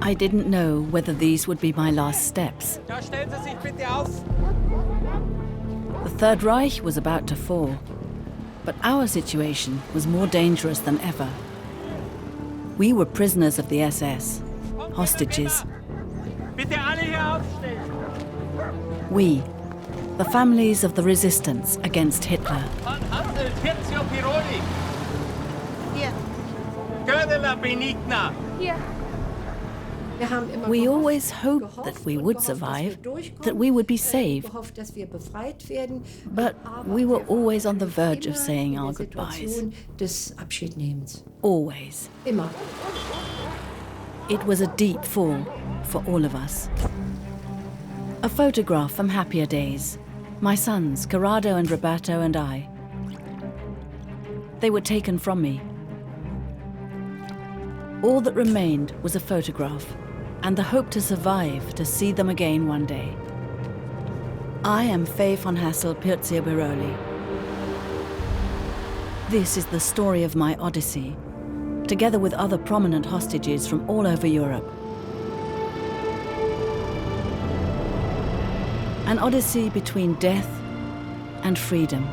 I didn't know whether these would be my last steps. Da stellen Sie sich bitte auf. The Third Reich was about to fall, but our situation was more dangerous than ever. We were prisoners of the SS, hostages. Bitte alle hier aufstehen. We, the families of the resistance against Hitler. Von Hassel, Pirzio Piroli. Hier. Gödeler Benigna. Hier. We always hoped that we would survive, that we would be saved. But we were always on the verge of saying our goodbyes. Always. It was a deep fall for all of us. A photograph from happier days. My sons, Corrado and Roberto, and I. They were taken from me. All that remained was a photograph and the hope to survive to see them again one day. I am Faye von Hassel-Pirzio-Biroli. This is the story of my odyssey, together with other prominent hostages from all over Europe. An odyssey between death and freedom.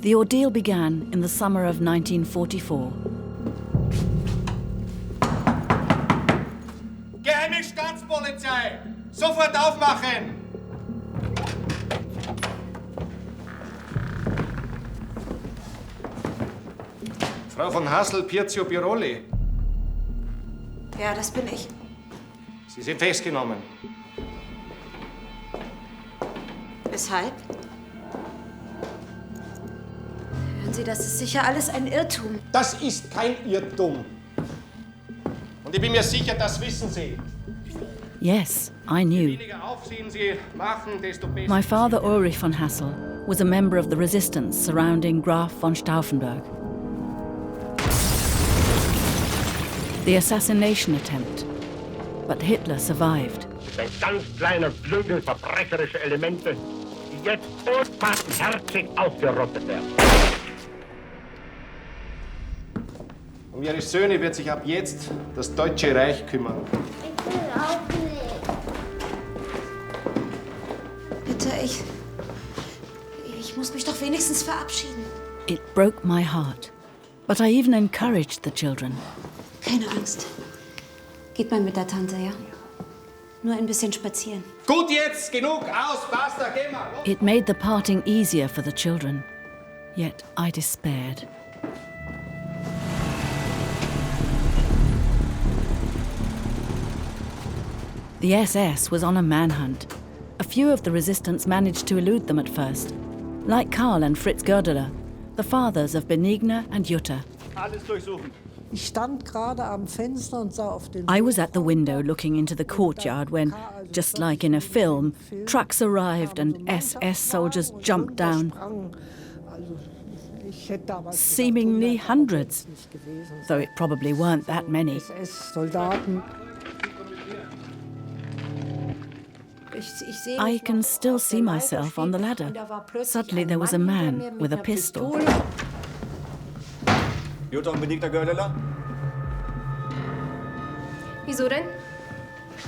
The ordeal began in the summer of 1944. Geheime Staatspolizei! Sofort aufmachen! Frau von Hassel-Pirzio-Biroli. Ja, das bin ich. Sie sind festgenommen. Weshalb? Hören Sie, das ist sicher alles ein Irrtum. Das ist kein Irrtum. Und ich bin mir sicher, das wissen Sie. Yes, I knew. Je weniger Aufsehen Sie machen, desto besser. My father, Ulrich von Hassel, was a member of the resistance surrounding Graf von Stauffenberg. The assassination attempt, but Hitler survived. Ein ganz kleiner Flügel verbrecherischer Elemente, die jetzt unbarmherzig ausgerottet werden. Um Ihre Söhne wird sich ab jetzt das Deutsche Reich kümmern. Ich will auch nicht. Bitte, ich muss mich doch wenigstens verabschieden. It broke my heart, but I even encouraged the children. Keine Angst. Geht mal mit der Tante, ja? Nur ein bisschen spazieren. Gut jetzt, genug, aus, basta, geh mal. It made the parting easier for the children, yet I despaired. The SS was on a manhunt. A few of the resistance managed to elude them at first, like Karl and Fritz Goerdeler, the fathers of Benigna and Jutta. Alles durchsuchen. Ich stand gerade am Fenster und sah auf den I was at the window looking into the courtyard when, just like in a film, trucks arrived and SS soldiers jumped down. Seemingly hundreds, though it probably weren't that many. SS-Soldaten. I can still see myself on the ladder. Suddenly there was a man with a pistol. Jutta und Benigna Goerdeler? Wieso denn?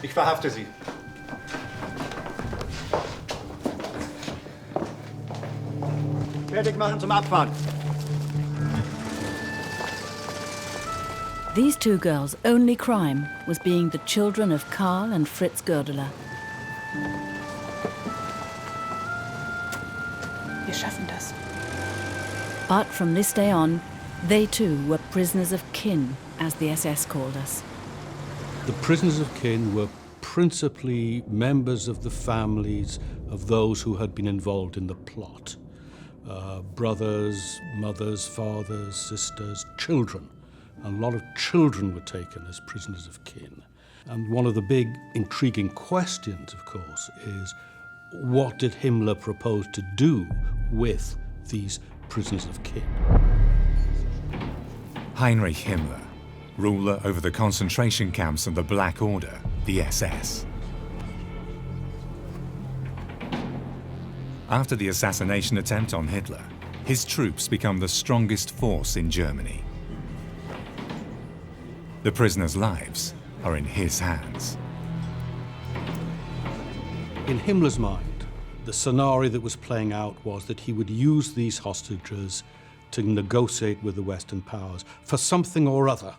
Ich verhafte Sie. Fertig machen zum Abfahren. These two girls' only crime was being the children of Karl and Fritz Goerdeler. Wir schaffen das. But from this day on, they too were prisoners of kin, as the SS called us. The prisoners of kin were principally members of the families of those who had been involved in the plot. Brothers, mothers, fathers, sisters, children. A lot of children were taken as prisoners of kin. And one of the big intriguing questions, of course, is what did Himmler propose to do with these prisoners of kin? Heinrich Himmler, ruler over the concentration camps and the Black Order, the SS. After the assassination attempt on Hitler, his troops become the strongest force in Germany. The prisoners' lives are in his hands. In Himmler's mind, the scenario that was playing out was that he would use these hostages to negotiate with the Western powers for something or other.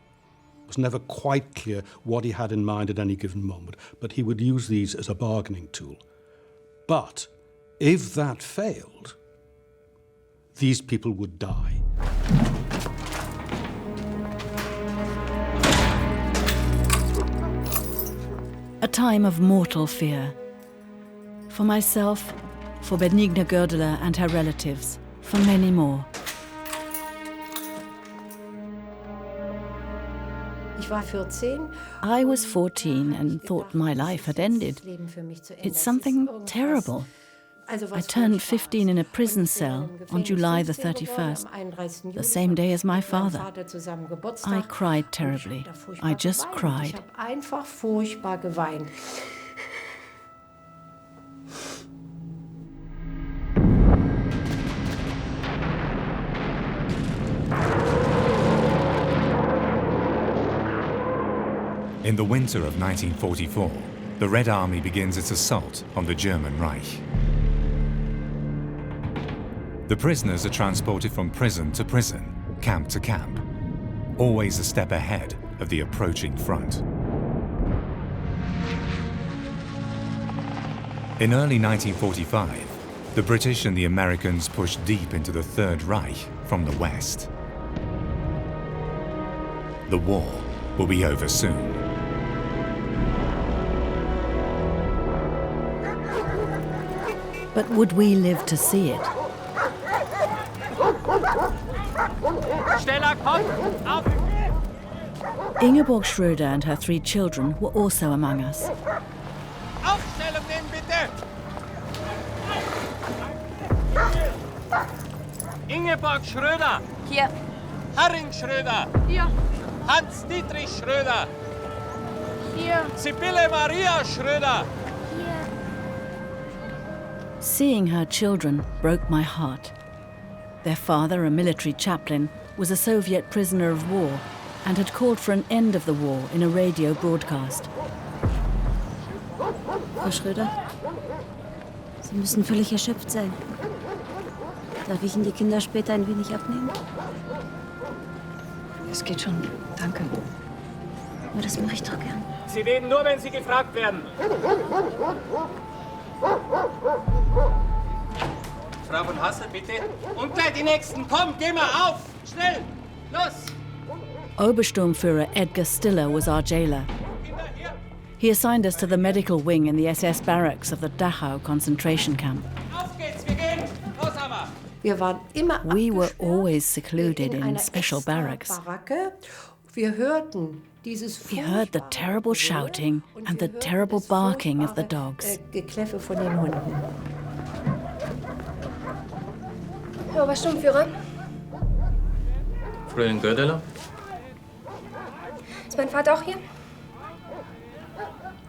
It was never quite clear what he had in mind at any given moment, but he would use these as a bargaining tool. But if that failed, these people would die. A time of mortal fear. For myself, for Benigna Gördeler and her relatives, for many more. I was 14 and thought my life had ended. It's something terrible. I turned 15 in a prison cell on July the 31st, the same day as my father. I cried terribly. I just cried. In the winter of 1944, the Red Army begins its assault on the German Reich. The prisoners are transported from prison to prison, camp to camp, always a step ahead of the approaching front. In early 1945, the British and the Americans pushed deep into the Third Reich from the west. The war will be over soon. But would we live to see it? Ingeborg Schröder and her 3 children were also among us. Aufstellung nehmen, bitte! Ingeborg Schröder! Hier. Haring Schröder! Hier. Hans-Dietrich Schröder! Hier. Sibylle Maria Schröder! Hier. Seeing her children broke my heart. Their father, a military chaplain, was a Soviet prisoner of war and had called for an end of the war in a radio broadcast. Frau Schröder, Sie müssen völlig erschöpft sein. Darf ich Ihnen die Kinder später ein wenig abnehmen? Es geht schon. Danke. Aber das mache ich doch gern. Sie reden nur, wenn Sie gefragt werden. Frau von Hassel, bitte. Und gleich die Nächsten. Komm, geh mal auf. Schnell. Los. Obersturmführer Edgar Stiller was our jailer. He assigned us to the medical wing in the SS barracks of the Dachau concentration camp. Auf geht's, wir gehen. Los, Hammer. We were always secluded in special barracks. We heard the terrible shouting and the terrible barking of the dogs. Herr Obersturmführer, Fräulein Gördeler? ist mein Vater auch hier?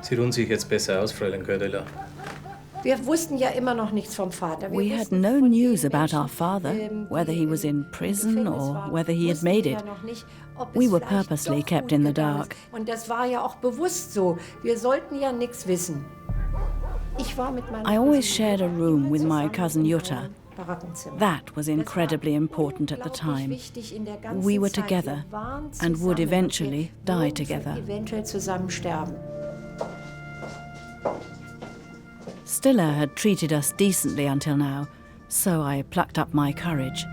Sie ruhen sich jetzt besser aus, Fräulein Gördeler. Wir wussten ja immer noch nichts vom Vater. We had no news about our father, whether he was in prison or whether he had made it. We were purposely kept in the dark. Und das war ja auch bewusst so. Wir sollten ja nichts wissen. I always shared a room with my cousin Jutta. That was incredibly important at the time. We were together and would eventually die together. Stiller had treated us decently until now, so I plucked up my courage.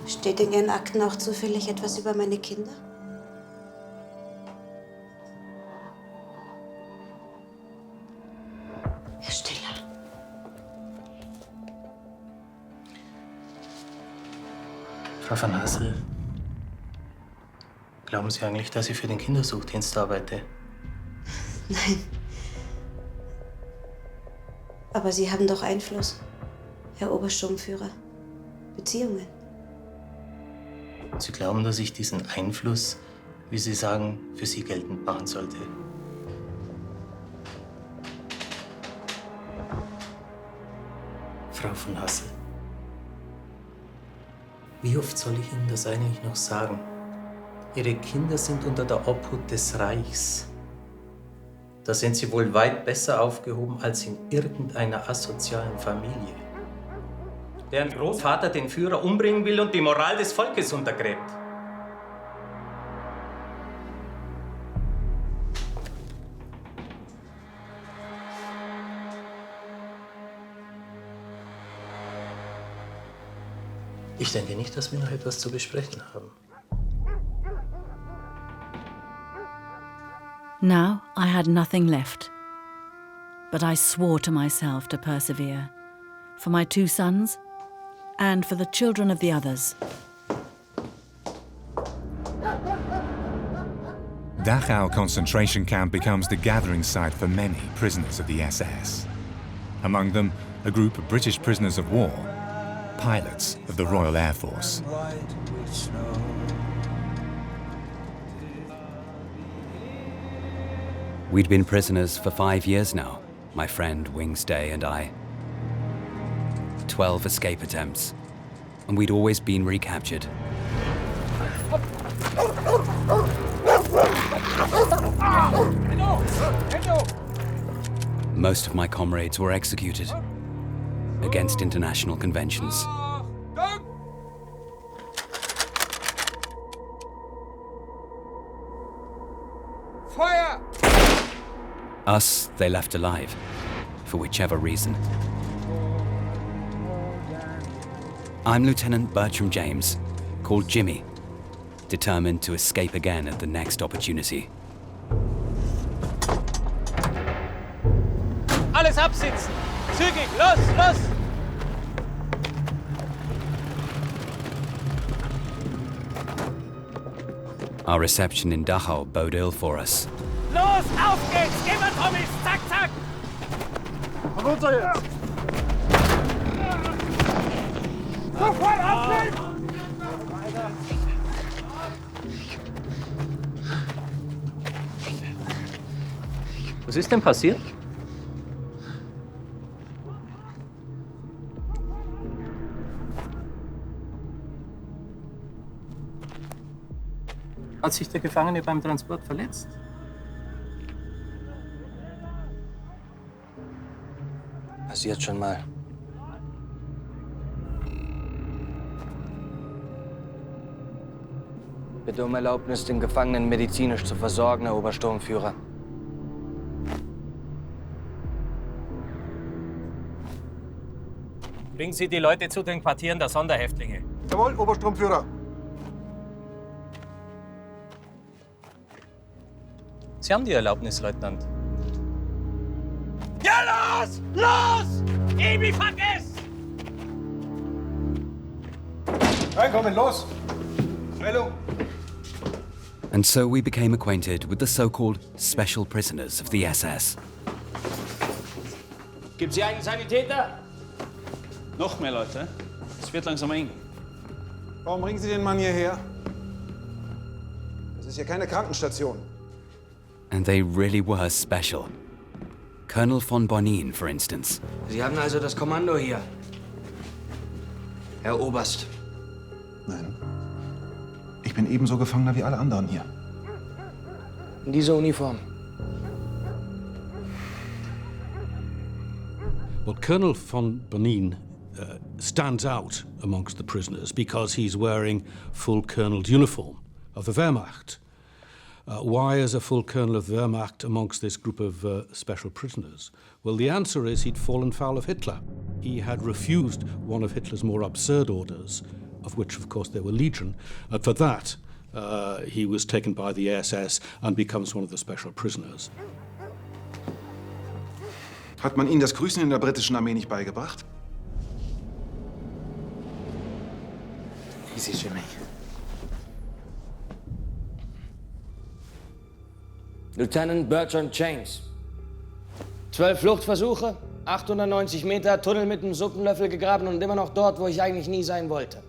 Steht in Ihren Akten auch zufällig etwas über meine Kinder? Frau van Hassel, glauben Sie eigentlich, dass ich für den Kindersuchdienst arbeite? Nein. Aber Sie haben doch Einfluss, Herr Obersturmführer. Beziehungen. Sie glauben, dass ich diesen Einfluss, wie Sie sagen, für Sie geltend machen sollte? Frau von Hassel, wie oft soll ich Ihnen das eigentlich noch sagen? Ihre Kinder sind unter der Obhut des Reichs. Da sind Sie wohl weit besser aufgehoben als in irgendeiner asozialen Familie, deren Großvater den Führer umbringen will und die Moral des Volkes untergräbt. Ich denke nicht, dass wir noch etwas zu besprechen haben. Now I had nothing left. But I swore to myself to persevere, for my 2 sons and for the children of the others. Dachau concentration camp becomes the gathering site for many prisoners of the SS. Among them, a group of British prisoners of war, pilots of the Royal Air Force. We'd been prisoners for 5 years now, my friend Wingsday and I. 12 escape attempts, and we'd always been recaptured. Most of my comrades were executed against international conventions. Feuer! Us, they left alive, for whichever reason. I'm Lieutenant Bertram James, called Jimmy, determined to escape again at the next opportunity. Alles absitzen! Zügig! Los, los! Our reception in Dachau bode ill for us. Los, auf geht's! Geh mal, Tommy! Zack, zack! Runter jetzt! Sofort abnehmen! Was ist denn passiert? Hat sich der Gefangene beim Transport verletzt? Passiert schon mal. Bitte um Erlaubnis, den Gefangenen medizinisch zu versorgen, Herr Obersturmführer. Bringen Sie die Leute zu den Quartieren der Sonderhäftlinge. Jawohl, Obersturmführer. Sie haben die Erlaubnis, Leutnant. Ja, los! Los! Ebi, vergiss! Reinkommen, los! Stellung! And so we became acquainted with the so-called special prisoners of the SS. Gibt's hier einen Sanitäter? Noch mehr Leute. Es wird langsam eng. Warum bringen Sie den Mann hierher? Das ist hier keine Krankenstation. And they really were special. Colonel von Bonin, for instance. Sie haben also das Kommando hier, Herr Oberst. Nein. Ich bin ebenso Gefangener wie alle anderen hier. In dieser Uniform. Well, Colonel von Bonin stands out amongst the prisoners because he's wearing full colonel's uniform of the Wehrmacht. Why is a full colonel of the Wehrmacht amongst this group of special prisoners? Well, the answer is he'd fallen foul of Hitler. He had refused one of Hitler's more absurd orders, of which, of course, there were legion. And for that, he was taken by the SS and becomes one of the special prisoners. Hat man Ihnen das Grüßen in der britischen Armee nicht beigebracht? Easy, Jimmy. Lieutenant Bertrand James. 12 Fluchtversuche, 890 Meter, Tunnel mit einem Suppenlöffel gegraben und immer noch dort, wo ich eigentlich nie sein wollte.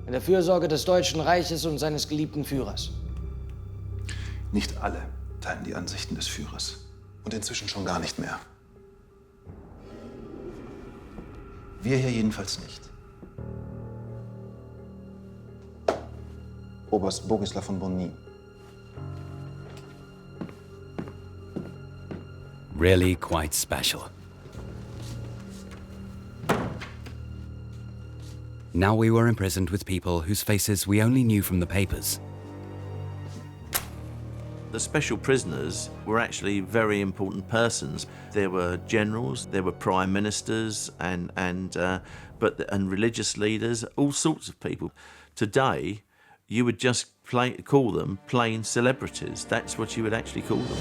In der Fürsorge des Deutschen Reiches und seines geliebten Führers. Nicht alle teilen die Ansichten des Führers. Und inzwischen schon gar nicht mehr. Wir hier jedenfalls nicht. Oberst Bogislaw von Bonny. Really quite special. Now we were imprisoned with people whose faces we only knew from the papers. The special prisoners were actually very important persons. There were generals, there were prime ministers, and religious leaders, all sorts of people. Today, you would just call them plain celebrities. That's what you would actually call them.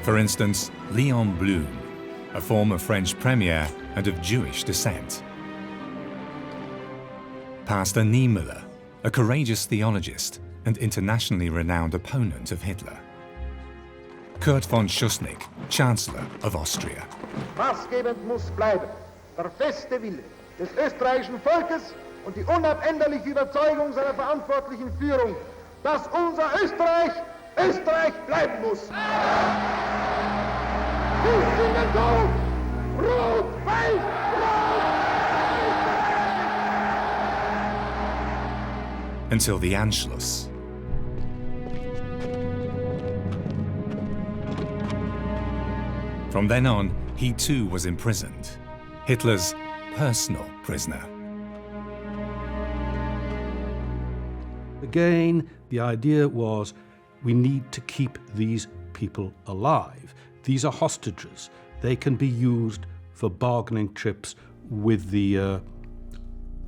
For instance, Léon Blum, a former French premier and of Jewish descent. Pastor Niemöller, a courageous theologist and internationally renowned opponent of Hitler. Kurt von Schuschnigg, Chancellor of Austria. Maßgebend muss bleiben der feste Wille des österreichischen Volkes und die unabänderliche Überzeugung seiner verantwortlichen Führung, dass unser Österreich Österreich bleiben muss. Wir singen so, rot, weiß, Until the Anschluss. From then on, he too was imprisoned, Hitler's personal prisoner. Again, the idea was we need to keep these people alive. These are hostages. They can be used for bargaining chips with the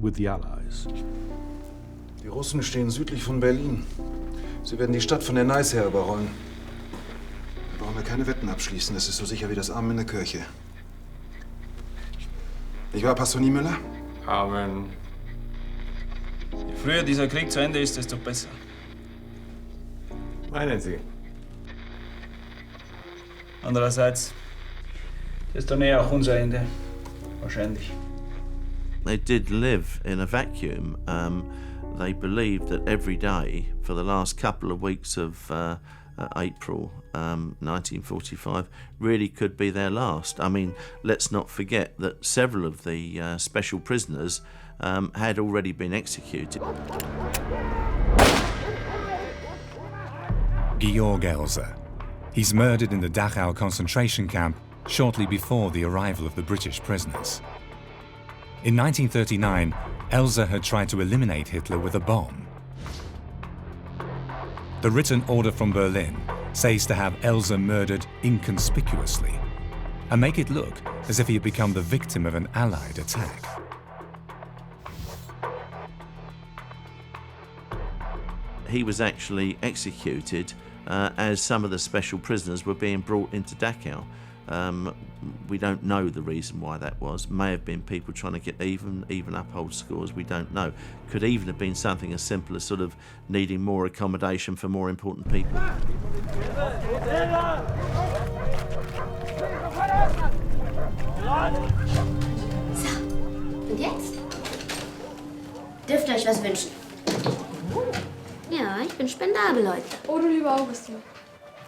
Allies. Die Russen stehen südlich von Berlin. Sie werden die Stadt von der Neiße her überrollen. Da brauchen wir keine Wetten abschließen. Das ist so sicher wie das Amen in der Kirche. Nicht wahr, Pastor Niemöller? Amen. Je früher dieser Krieg zu Ende ist, desto besser. Meinen Sie? Andererseits, desto näher auch unser Ende. Wahrscheinlich. They did live in a vacuum. They believed that every day for the last couple of weeks of April 1945 really could be their last. I mean, let's not forget that several of the special prisoners had already been executed. Georg Elser. He's murdered in the Dachau concentration camp shortly before the arrival of the British prisoners. In 1939, Elser had tried to eliminate Hitler with a bomb. The written order from Berlin says to have Elser murdered inconspicuously and make it look as if he had become the victim of an Allied attack. He was actually executed as some of the special prisoners were being brought into Dachau. We don't know the reason why that was. May have been people trying to get even uphold scores, we don't know. Could even have been something as simple as sort of needing more accommodation for more important people. So, und jetzt? Dürft ihr euch was wünschen? Ja, ich bin spendabel, Leute. Oh, du lieber Augustin.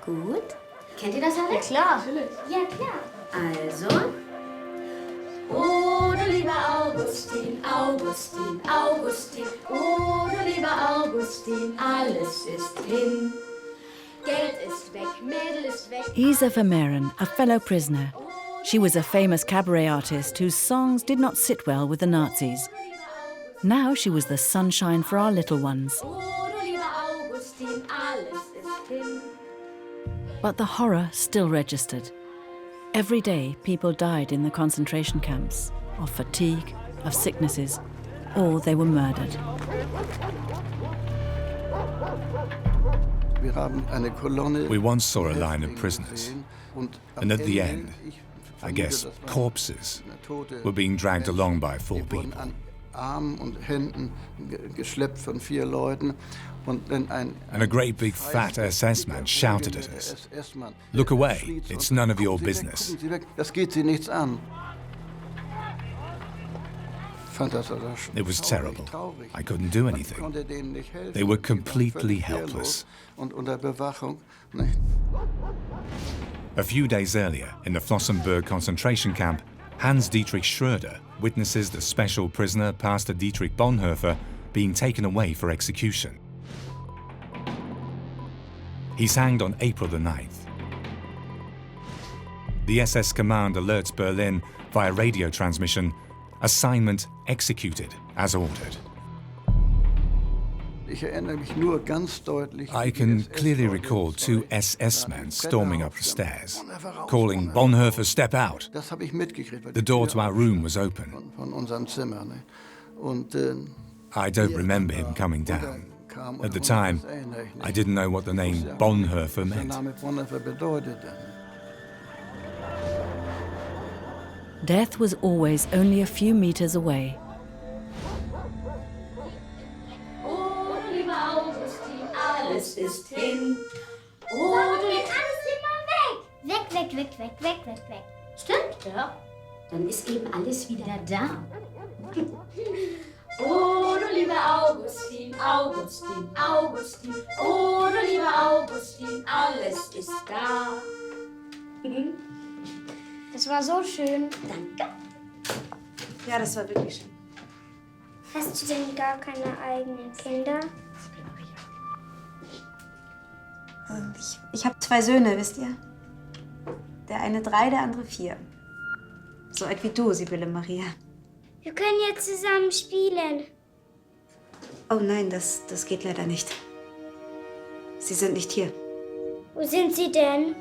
Gut. Kennt ihr das alle? Ja, klar. Natürlich. Ja, klar. Also. Oh, du lieber Augustin, Augustin, Augustin. Oh, du lieber Augustin, alles ist hin. Geld ist weg, Mädel ist weg. Isa Vermeeren, a fellow prisoner. She was a famous cabaret artist whose songs did not sit well with the Nazis. Now she was the sunshine for our little ones. But the horror still registered. Every day, people died in the concentration camps, of fatigue, of sicknesses, or they were murdered. We once saw a line of prisoners, and at the end, I guess corpses, were being dragged along by 4 people. Armen und Händen geschleppt von 4 Leuten. And a great big fat SS man shouted at us, "Look away, it's none of your business." Das geht Sie nichts an. It was terrible. I couldn't do anything. They were completely helpless. A few days earlier, in the Flossenbürg concentration camp, Hans-Dietrich Schröder witnesses the special prisoner Pastor Dietrich Bonhoeffer being taken away for execution. He's hanged on April the 9th. The SS command alerts Berlin via radio transmission, assignment executed as ordered. I can clearly recall 2 SS men storming up the stairs, calling, "Bonhoeffer, step out!" The door to our room was open. I don't remember him coming down. At the time, I didn't know what the name Bonhoeffer meant. Death was always only a few meters away. Oh, du lieber Augustin, alles ist hin. Oh, du jetzt alles immer weg. Weg, weg, weg, weg, weg, weg, weg. Stimmt, ja. Dann ist eben alles wieder da. Oh, du lieber Augustin, Augustin, Augustin. Oh, du lieber Augustin, alles ist da. Das war so schön. Danke. Ja, das war wirklich schön. Hast du denn gar keine eigenen Kinder? Ich habe 2 Söhne, wisst ihr? Der eine 3, der andere 4. So alt wie du, Sibylle Maria. Wir können jetzt zusammen spielen. Oh nein, das geht leider nicht. Sie sind nicht hier. Wo sind sie denn?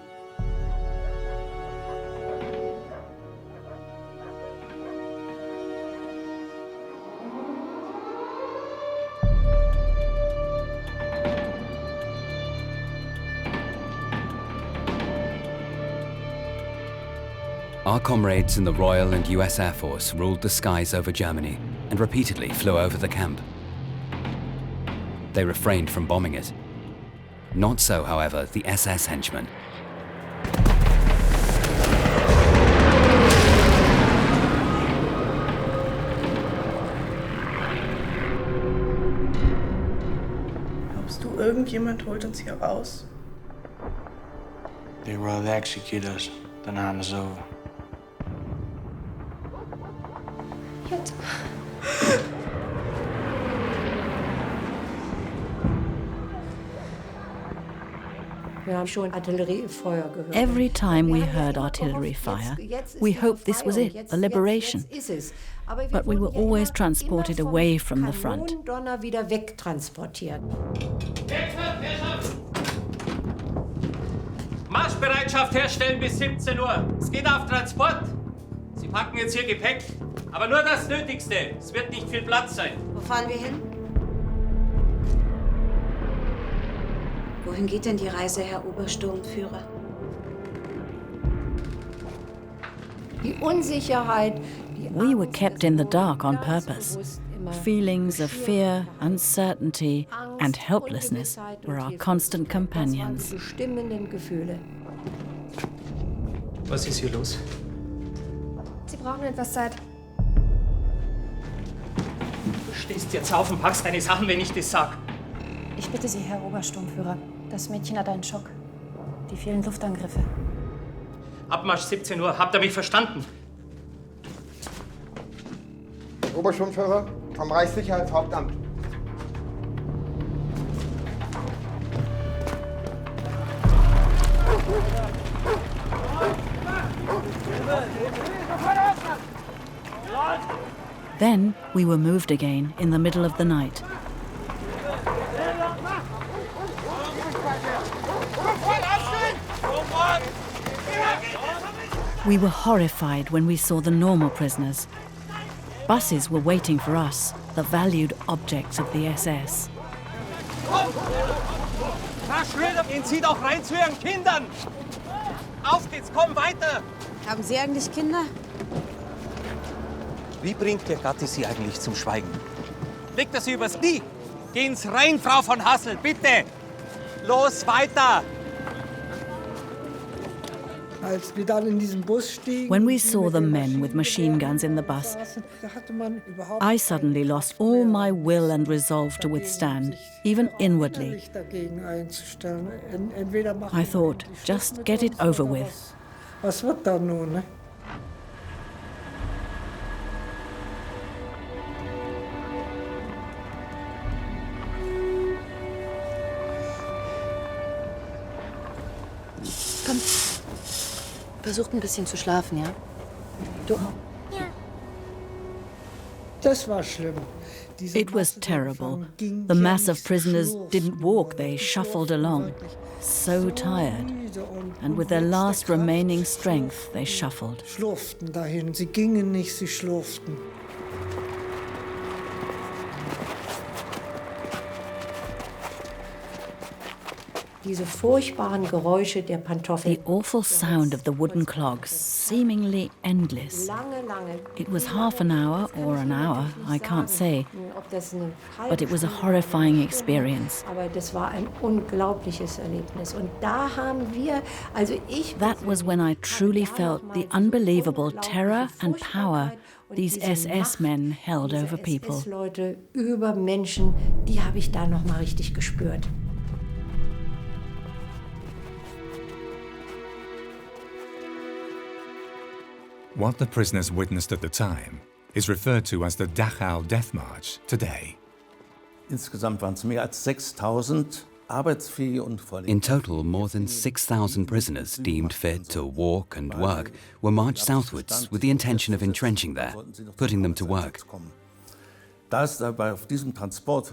Our comrades in the Royal and US Air Force ruled the skies over Germany and repeatedly flew over the camp. They refrained from bombing it. Not so, however, the SS henchmen. Glaubst du, irgendjemand holt uns hier raus? They'd rather execute us than hand us over. Wir haben schon Artilleriefeuer gehört. Every time we heard artillery fire, we hoped this was it, the liberation. But we were always transported away from the front. Kanonendonner wieder wegtransportiert. Marschbereitschaft herstellen bis 17 Uhr. Es geht auf Transport. Sie packen jetzt hier Gepäck, aber nur das Nötigste. Es wird nicht viel Platz sein. Wo fahren wir hin? Wohin geht denn die Reise, Herr Obersturmführer? Die Unsicherheit. We were kept in the dark on purpose. Feelings of fear, uncertainty, and helplessness were our constant companions. Bestimmenden Gefühle. Was ist hier los? Sie brauchen etwas Zeit. Du stehst jetzt auf und packst deine Sachen, wenn ich das sag. Ich bitte Sie, Herr Obersturmführer. Das Mädchen hat einen Schock. Die vielen Luftangriffe. Abmarsch 17 Uhr. Habt ihr mich verstanden? Obersturmführer vom Reichssicherheitshauptamt. Then we were moved again in the middle of the night. We were horrified when we saw the normal prisoners. Buses were waiting for us, the valued objects of the SS. Herr Schröder, ihn zieht auch rein zu Ihren Kindern! Auf geht's, komm weiter! Haben Sie eigentlich Kinder? Wie bringt der Gatte Sie eigentlich zum Schweigen? Legt er Sie übers Knie? Gehen's rein, Frau von Hassel, bitte! Los, weiter! Als wir dann in diesem Bus stiegen, When we saw the men with machine guns in the bus, hatte man überhaupt I suddenly lost all my will and resolve to withstand, even inwardly. nicht dagegen einzustellen. Entweder machen I thought, just get it over with. was wird da nun, ne? Komm. Versucht ein bisschen zu schlafen, ja? Du auch. Das war schlimm. It was terrible. The mass of prisoners didn't walk, they shuffled along. So tired. And with their last remaining strength, they shuffled. Schlurften dahin. Sie gingen nicht, sie schlurften. Diese furchtbaren Geräusche der Pantoffeln. The awful sound of the wooden clogs, seemingly endless. It was half an hour or an hour, I can't say. But it was a horrifying experience. Aber das war ein unglaubliches Erlebnis. Und da haben wir, also ich. That was when I truly felt the unbelievable terror and power these SS men held over people. SS-Leute über Menschen, die habe ich da noch mal richtig gespürt. What the prisoners witnessed at the time is referred to as the Dachau Death March today. Insgesamt waren es mehr als 6.000 arbeitsfähige und In total, more than 6,000 prisoners deemed fit to walk and work were marched southwards with the intention of entrenching there, putting them to work.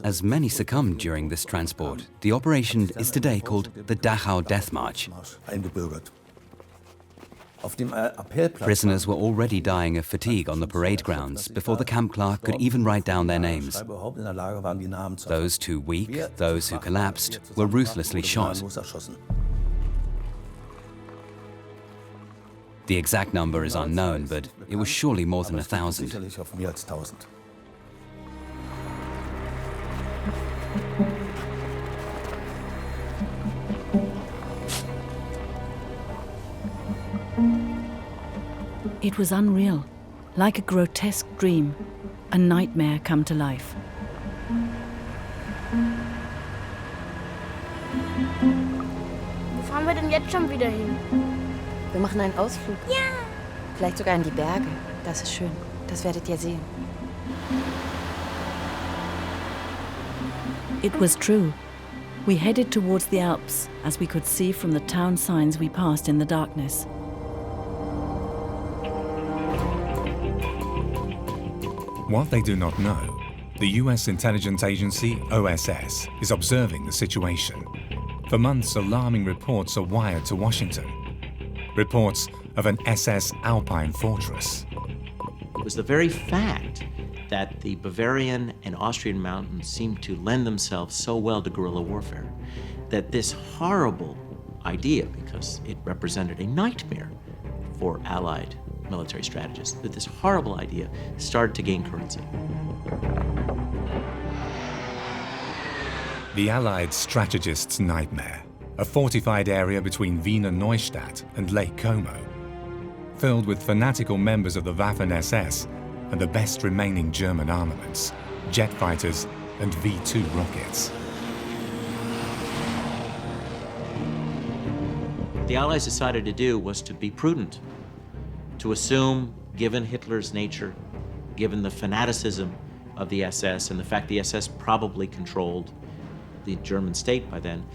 As many succumbed during this transport, the operation is today called the Dachau Death March. Prisoners were already dying of fatigue on the parade grounds before the camp clerk could even write down their names. Those too weak, those who collapsed, were ruthlessly shot. The exact number is unknown, but it was surely more than 1,000. It was unreal, like a grotesque dream, a nightmare come to life. Wo fahren wir denn jetzt schon wieder hin? Wir machen einen Ausflug. Ja. Vielleicht sogar in die Berge. Das ist schön. Das werdet ihr sehen. It was true. We headed towards the Alps, as we could see from the town signs we passed in the darkness. What they do not know, the US intelligence agency, OSS, is observing the situation. For months, alarming reports are wired to Washington. Reports of an SS Alpine fortress. It was the very fact that the Bavarian and Austrian mountains seemed to lend themselves so well to guerrilla warfare that this horrible idea, because it represented a nightmare for Allied military strategists, that this horrible idea started to gain currency. The Allied strategist's nightmare, a fortified area between Wiener Neustadt and Lake Como, filled with fanatical members of the Waffen-SS and the best remaining German armaments, jet fighters and V-2 rockets. What the Allies decided to do was to be prudent, to assume, given Hitler's nature, given the fanaticism of the SS and the fact the SS probably controlled the German state by then,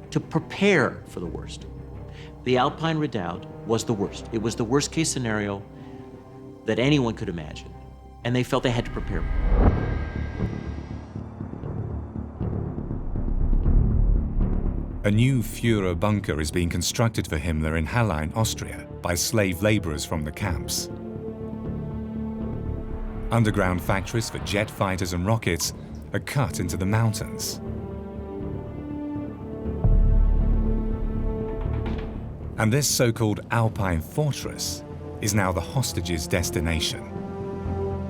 to prepare for the worst. The Alpine Redoubt was the worst. It was the worst case scenario that anyone could imagine, and they felt they had to prepare. A new Führer bunker is being constructed for Himmler in Hallein, Austria, by slave laborers from the camps. Underground factories for jet fighters and rockets are cut into the mountains. And this so-called Alpine fortress is now the hostages' destination.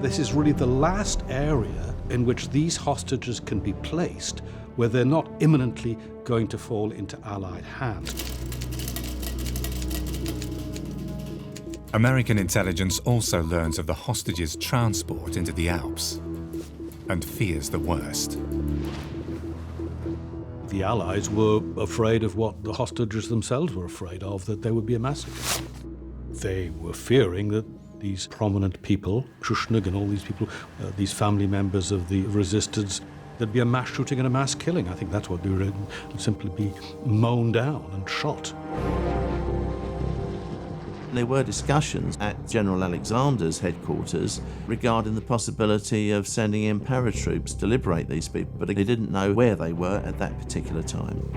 This is really the last area in which these hostages can be placed where they're not imminently going to fall into Allied hands. American intelligence also learns of the hostages' transport into the Alps and fears the worst. The Allies were afraid of what the hostages themselves were afraid of, that there would be a massacre. They were fearing that these prominent people, Schuschnigg and all these people, these family members of the resistance, there'd be a mass shooting and a mass killing. I think that's what they were, simply be mown down and shot. There were discussions at General Alexander's headquarters regarding the possibility of sending in paratroops to liberate these people, but they didn't know where they were at that particular time.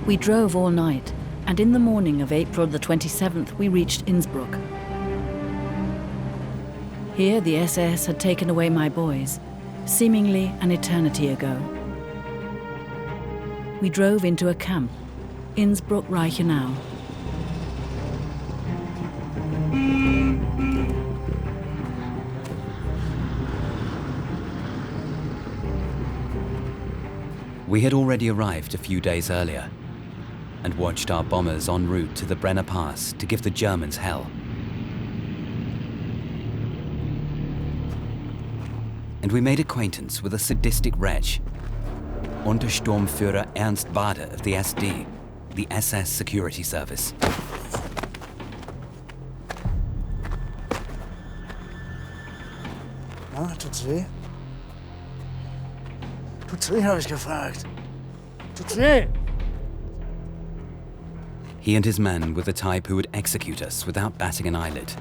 We drove all night, and in the morning of April the 27th, we reached Innsbruck. Here, the SS had taken away my boys, seemingly an eternity ago. We drove into a camp, Innsbruck-Reichenau. We had already arrived a few days earlier and watched our bombers en route to the Brenner Pass to give the Germans hell. And we made acquaintance with a sadistic wretch, Untersturmführer Ernst Bade of the SD, the SS Security Service. Na, tut's weh? Tut's weh, habe ich gefragt. Tut's weh? He and his men were the type who would execute us without batting an eyelid.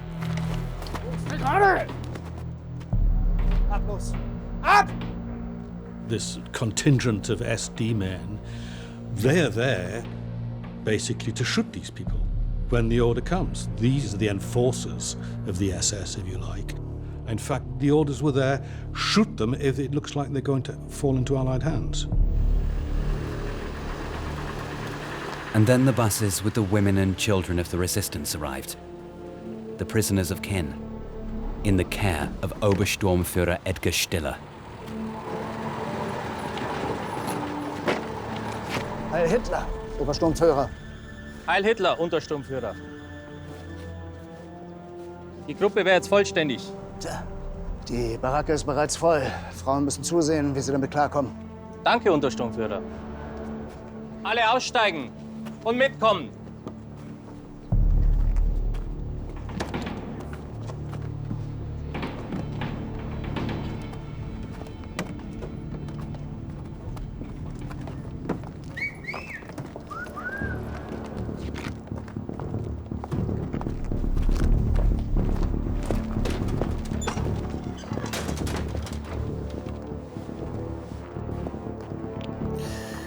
This contingent of SD men, they're there basically to shoot these people when the order comes. These are the enforcers of the SS, if you like. In fact, the orders were there, shoot them if it looks like they're going to fall into Allied hands. And then the buses with the women and children of the resistance arrived. The prisoners of Ken, in the care of Obersturmführer Edgar Stiller. Heil Hitler, Obersturmführer. Heil Hitler, Untersturmführer. Die Gruppe wäre jetzt vollständig. Tja, die Baracke ist bereits voll. Frauen müssen zusehen, wie sie damit klarkommen. Danke, Untersturmführer. Alle aussteigen und mitkommen.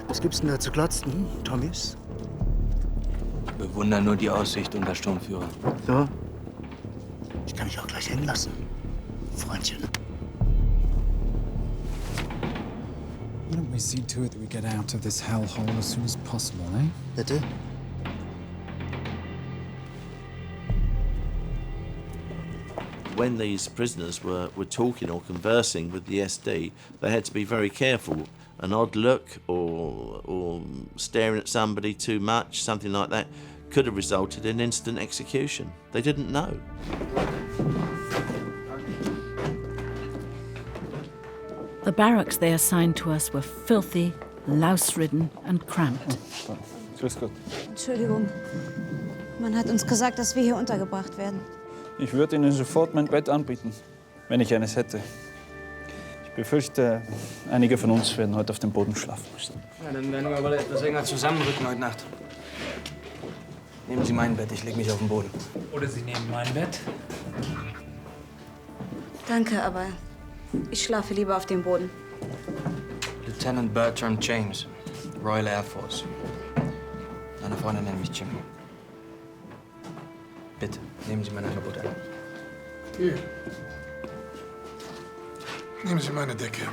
Was gibt's denn da zu glotzen, Tommys? Ich bewundere nur die Aussicht, Untersturmführer. So? Ich kann dich auch gleich hängen lassen, Freundchen. Why don't we see to it that we get out of this hellhole as soon as possible, eh? Bitte? When these prisoners were talking or conversing with the SD, they had to be very careful. An odd look or staring at somebody too much, something like that, could have resulted in instant execution. They didn't know. The barracks they assigned to us were filthy, louse-ridden and cramped. Grüß Gott. Entschuldigung. Man hat uns gesagt, dass wir hier untergebracht werden. Ich würde Ihnen sofort mein Bett anbieten, wenn ich eines hätte. Ich befürchte, einige von uns werden heute auf dem Boden schlafen müssen. Ja, dann werden wir wohl etwas enger zusammenrücken heute Nacht. Nehmen Sie mein Bett, ich lege mich auf den Boden. Oder Sie nehmen mein Bett. Danke, aber ich schlafe lieber auf dem Boden. Lieutenant Bertram James, Royal Air Force. Meine Freunde nennen mich Jimmy. Bitte, nehmen Sie mein Angebot an. Hier. Nehmen Sie meine Decke.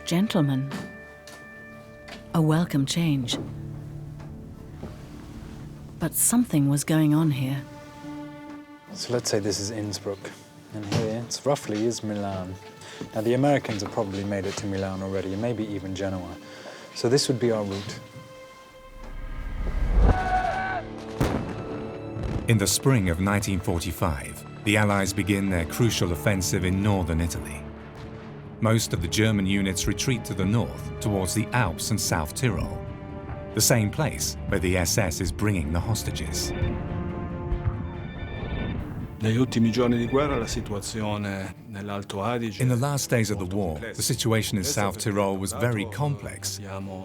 Gentlemen, a welcome change. But something was going on here. So let's say this is Innsbruck, and here it's roughly is Milan. Now the Americans have probably made it to Milan already, and maybe even Genoa. So this would be our route. In the spring of 1945, the Allies begin their crucial offensive in northern Italy. Most of the German units retreat to the north, towards the Alps and South Tyrol, the same place where the SS is bringing the hostages. Negli ultimi giorni di guerra la situazione nell'Alto Adige. In the last days of the war, the situation in South Tyrol was very complex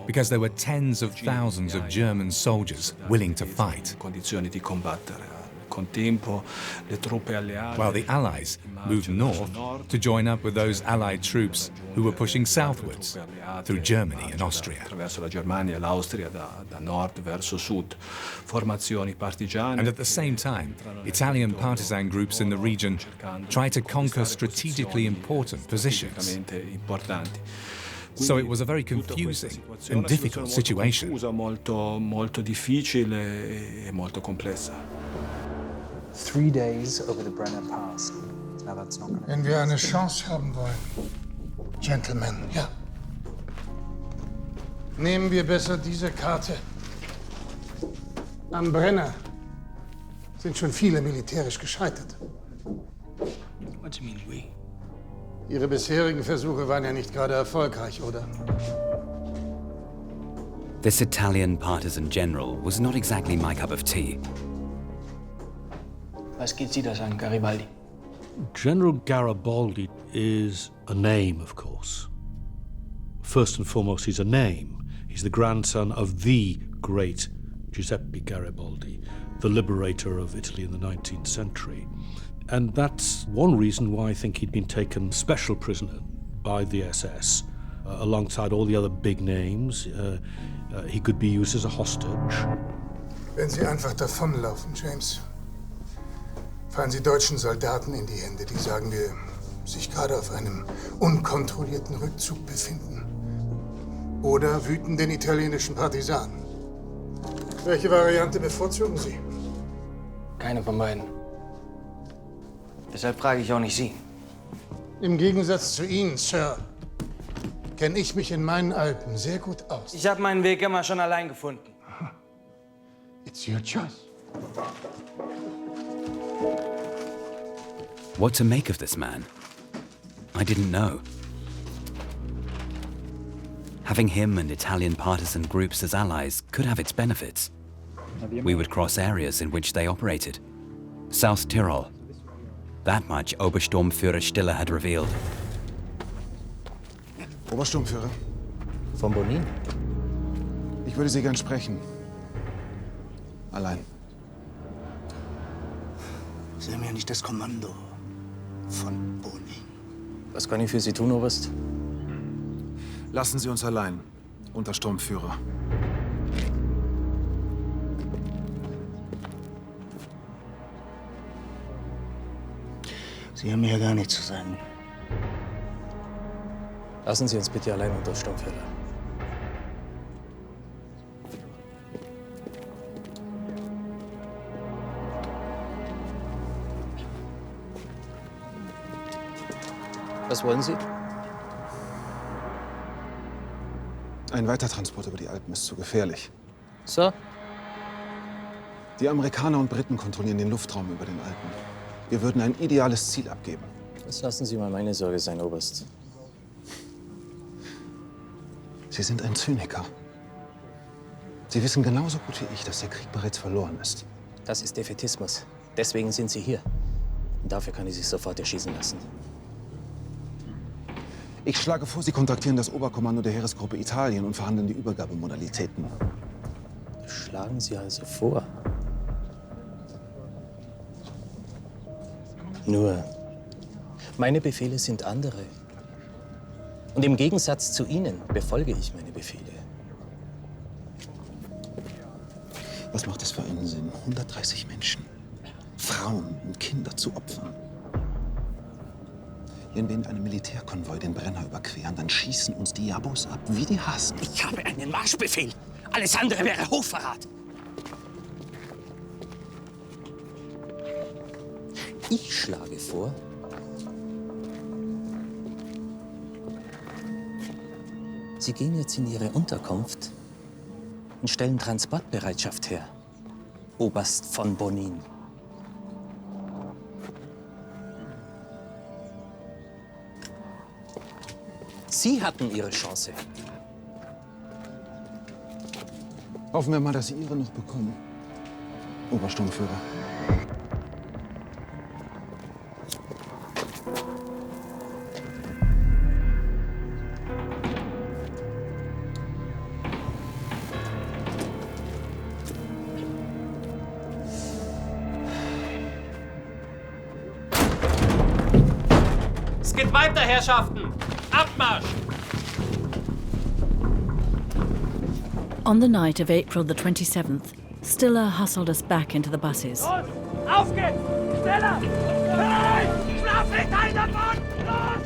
because there were tens of thousands of German soldiers willing to fight, Condizioni di combattere. Con tempo, le truppe alleate. while the Allies moved north to join up with those Allied troops who were pushing southwards through Germany and Austria. Attraverso la Germania e l'Austria da nord verso sud. Formazioni partigiane. And at the same time, Italian partisan groups in the region tried to conquer strategically important positions. So it was a very confusing and difficult situation. Molto difficile e molto complessa. 3 days over the Brenner Pass. Now that's not going to... Wenn wir eine Chance haben wollen, Gentlemen, ja, nehmen wir besser diese Karte. Am Brenner sind schon viele militärisch gescheitert. What do you mean, we? Ihre bisherigen Versuche waren ja nicht gerade erfolgreich, oder? This Italian partisan general was not exactly my cup of tea. Was geht Sie das an, Garibaldi? General Garibaldi is a name, of course. First and foremost, he's a name. He's the grandson of the great Giuseppe Garibaldi, the liberator of Italy in the 19th century. And that's one reason why I think he'd been taken special prisoner by the SS, alongside all the other big names. He could be used as a hostage. Wenn Sie einfach davonlaufen, James, fallen Sie deutschen Soldaten in die Hände, die, sagen wir, sich gerade auf einem unkontrollierten Rückzug befinden. Oder wütenden italienischen Partisanen. Welche Variante bevorzugen Sie? Keine von beiden. Deshalb frage ich auch nicht Sie. Im Gegensatz zu Ihnen, Sir, kenne ich mich in meinen Alpen sehr gut aus. Ich habe meinen Weg immer schon allein gefunden. It's your choice. What to make of this man? I didn't know. Having him and Italian partisan groups as allies could have its benefits. We would cross areas in which they operated. South Tyrol. That much Obersturmführer Stiller had revealed. Obersturmführer? Von Bonin? Ich würde Sie gern sprechen. Allein. Sie haben ja nicht das Kommando von Bonin. Was kann ich für Sie tun, Oberst? Lassen Sie uns allein, Untersturmführer. Sie haben mir ja gar nichts zu sagen. Lassen Sie uns bitte allein, Untersturmführer. Was wollen Sie? Ein Weitertransport über die Alpen ist zu gefährlich. So? Die Amerikaner und Briten kontrollieren den Luftraum über den Alpen. Wir würden ein ideales Ziel abgeben. Das lassen Sie mal meine Sorge sein, Oberst. Sie sind ein Zyniker. Sie wissen genauso gut wie ich, dass der Krieg bereits verloren ist. Das ist Defätismus. Deswegen sind Sie hier. Und dafür kann ich Sie sofort erschießen lassen. Ich schlage vor, Sie kontaktieren das Oberkommando der Heeresgruppe Italien und verhandeln die Übergabemodalitäten. Schlagen Sie also vor? Nur, meine Befehle sind andere. Und im Gegensatz zu Ihnen befolge ich meine Befehle. Was macht es für einen Sinn, 130 Menschen, Frauen und Kinder zu opfern? Wenn wir in einem Militärkonvoi den Brenner überqueren, dann schießen uns die Jabos ab, wie die Hasen. Ich habe einen Marschbefehl. Alles andere wäre Hochverrat. Ich schlage vor, Sie gehen jetzt in Ihre Unterkunft und stellen Transportbereitschaft her, Oberst von Bonin. Sie hatten Ihre Chance. Hoffen wir mal, dass Sie Ihre noch bekommen, Obersturmführer. Es geht weiter, Herrschaften! Abmarsch! On the night of April the 27th, Stiller hustled us back into the buses. Los! Auf geht's! Schneller! Nein! Schlaf nicht ein davon! Los!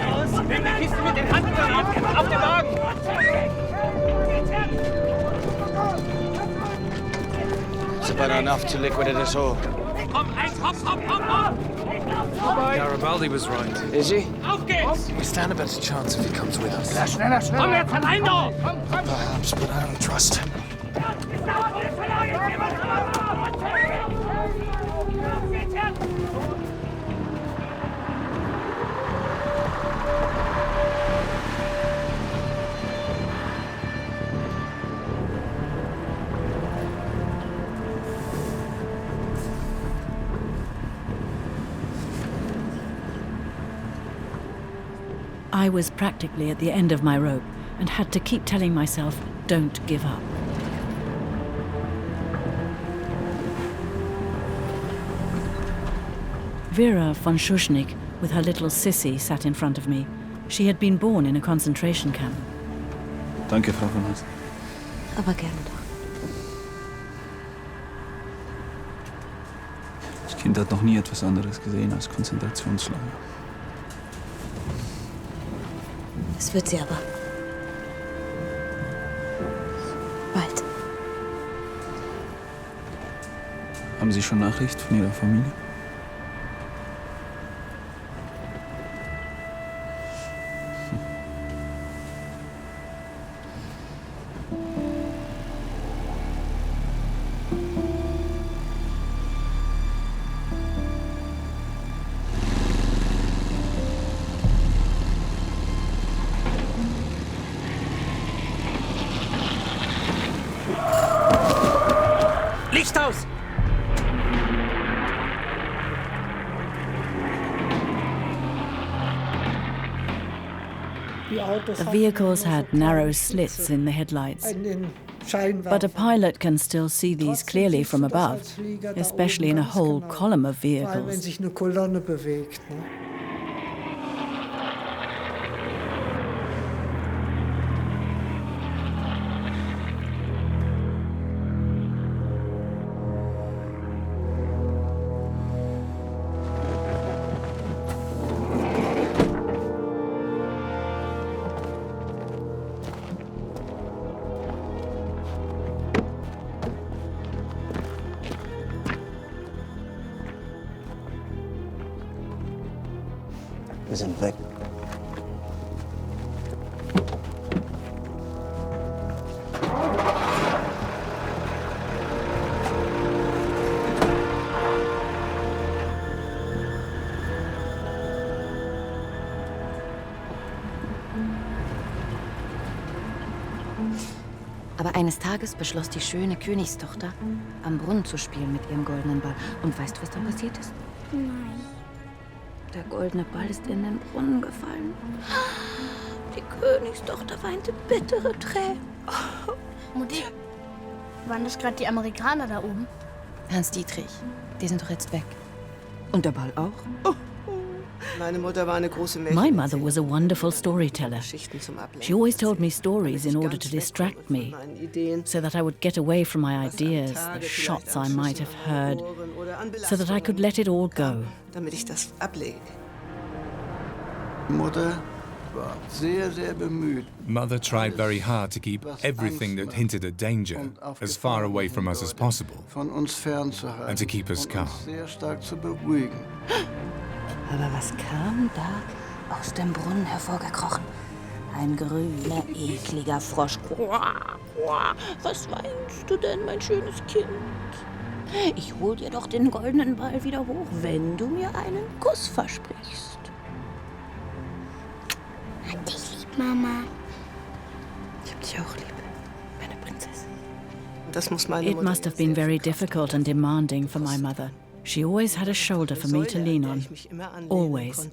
Los! Nimm die Kiste mit den Handtüchern ab! Auf den Wagen! It's about enough to liquidate us all. Komm, eins, hopp, hopp, hopp, hopp! Garibaldi was right. Is he? Auf geht's! We stand a better chance if he comes with us. Schneller, schneller! Komm jetzt allein doch! Perhaps, but I don't trust him. I was practically at the end of my rope and had to keep telling myself, don't give up. Vera von Schuschnigg, with her little Sissy, sat in front of me. She had been born in a concentration camp. Danke, Frau von Haas. Aber gerne doch. Das Kind hat noch nie etwas anderes gesehen als Konzentrationslager. Das wird sie aber. Bald. Haben Sie schon Nachricht von Ihrer Familie? Licht aus! The vehicles had narrow slits in the headlights, but a pilot can still see these clearly from above, especially in a whole column of vehicles. Wenn sich eine Kolonne bewegt. Ne? Wir sind weg. Aber eines Tages beschloss die schöne Königstochter, am Brunnen zu spielen mit ihrem goldenen Ball. Und weißt du, was dann passiert ist? Nein. Der goldene Ball ist in den Brunnen gefallen. Die Königstochter weinte bittere Tränen. Mutti, waren das gerade die Amerikaner da oben? Hans Dietrich, die sind doch jetzt weg. Und der Ball auch? My mother was a wonderful storyteller. She always told me stories in order to distract me, so that I would get away from my ideas, the shots I might have heard, so that I could let it all go. Mother tried very hard to keep everything that hinted at danger as far away from us as possible and to keep us calm. Aber was kam da aus dem Brunnen hervorgekrochen? Ein grüner, ekliger Frosch. Was weinst du denn, mein schönes Kind? Ich hol dir doch den goldenen Ball wieder hoch, wenn du mir einen Kuss versprichst. Hab dich lieb, Mama. Ich hab dich auch lieb, meine Prinzessin. It must have been very difficult and demanding for my mother. She always had a shoulder for me to lean on. Always.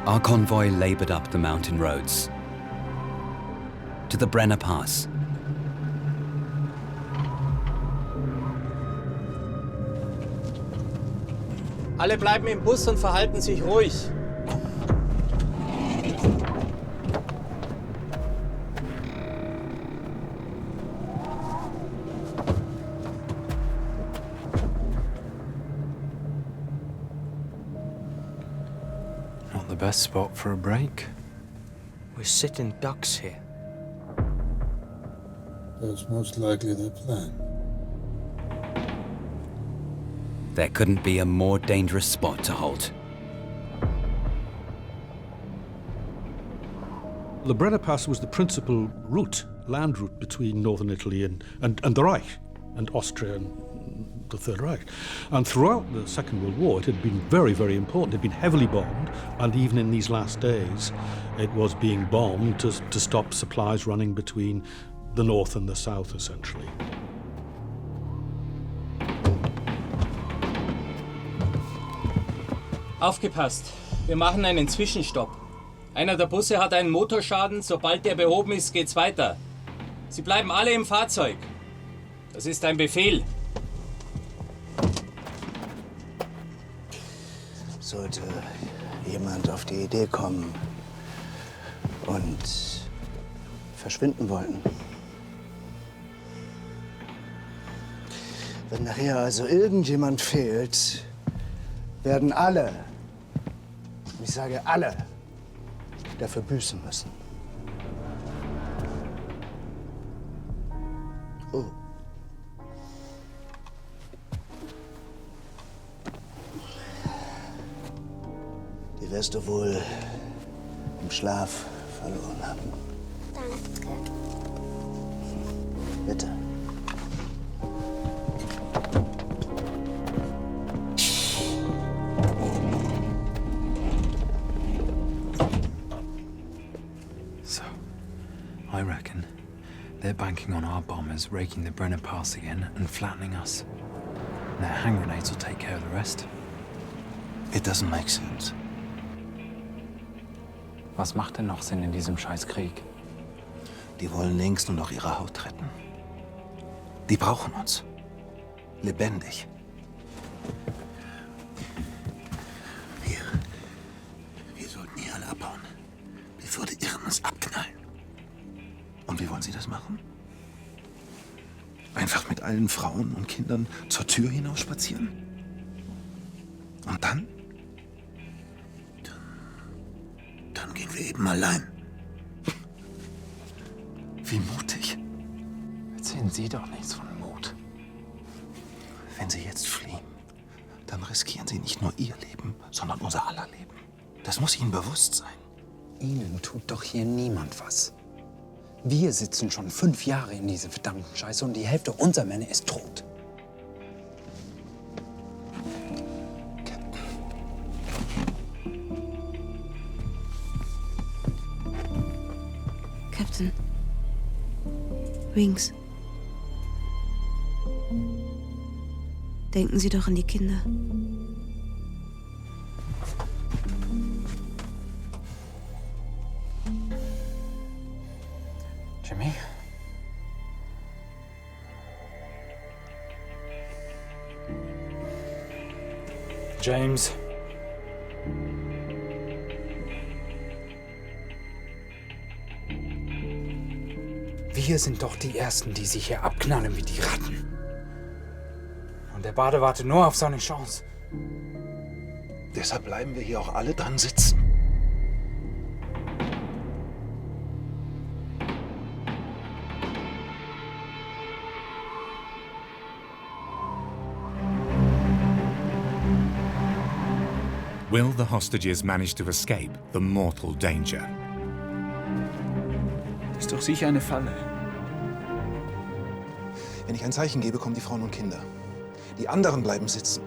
Our convoy labored up the mountain roads to the Brenner Pass. Alle bleiben im Bus und verhalten sich ruhig. The best spot for a break. We're sitting ducks here. That's most likely the plan. There couldn't be a more dangerous spot to halt. The Brenner Pass was the principal route, land route between northern Italy and the Reich, and Austria and the Third Reich. And throughout the Second World War, it had been very, very important. It had been heavily bombed, and even in these last days, it was being bombed to stop supplies running between the north and the south, essentially. Aufgepasst, wir machen einen Zwischenstopp. Einer der Busse hat einen Motorschaden, sobald der behoben ist, geht's weiter. Sie bleiben alle im Fahrzeug. Das ist ein Befehl. Sollte jemand auf die Idee kommen und verschwinden wollen. Wenn nachher also irgendjemand fehlt, werden alle, ich sage alle, dafür büßen müssen. Oh. Die wirst du wohl im Schlaf verloren haben. Danke. Bitte. So, I reckon they're banking on our bombers raking the Brenner Pass again and flattening us. Their hand grenades will take care of the rest. It doesn't make sense. Was macht denn noch Sinn in diesem Scheißkrieg? Die wollen längst nur noch ihre Haut retten. Die brauchen uns. Lebendig. Wir sollten hier alle abhauen, bevor die Irren uns abknallen. Und wie wollen sie das machen? Einfach mit allen Frauen und Kindern zur Tür hinaus spazieren? Und dann? Dann gehen wir eben allein. Wie mutig. Erzählen Sie doch nichts von Mut. Wenn Sie jetzt fliehen, dann riskieren Sie nicht nur Ihr Leben, sondern unser aller Leben. Das muss Ihnen bewusst sein. Ihnen tut doch hier niemand was. Wir sitzen schon 5 Jahre in dieser verdammten Scheiße und die Hälfte unserer Männer ist tot. Captain. Wings. Denken Sie doch an die Kinder. Jimmy? James? Wir sind doch die Ersten, die sich hier abknallen wie die Ratten. Und der Bade wartet nur auf seine Chance. Deshalb bleiben wir hier auch alle dran sitzen. Will the hostages manage to escape the mortal danger? Das ist doch sicher eine Falle. Wenn ich ein Zeichen gebe, kommen die Frauen und Kinder. Die anderen bleiben sitzen.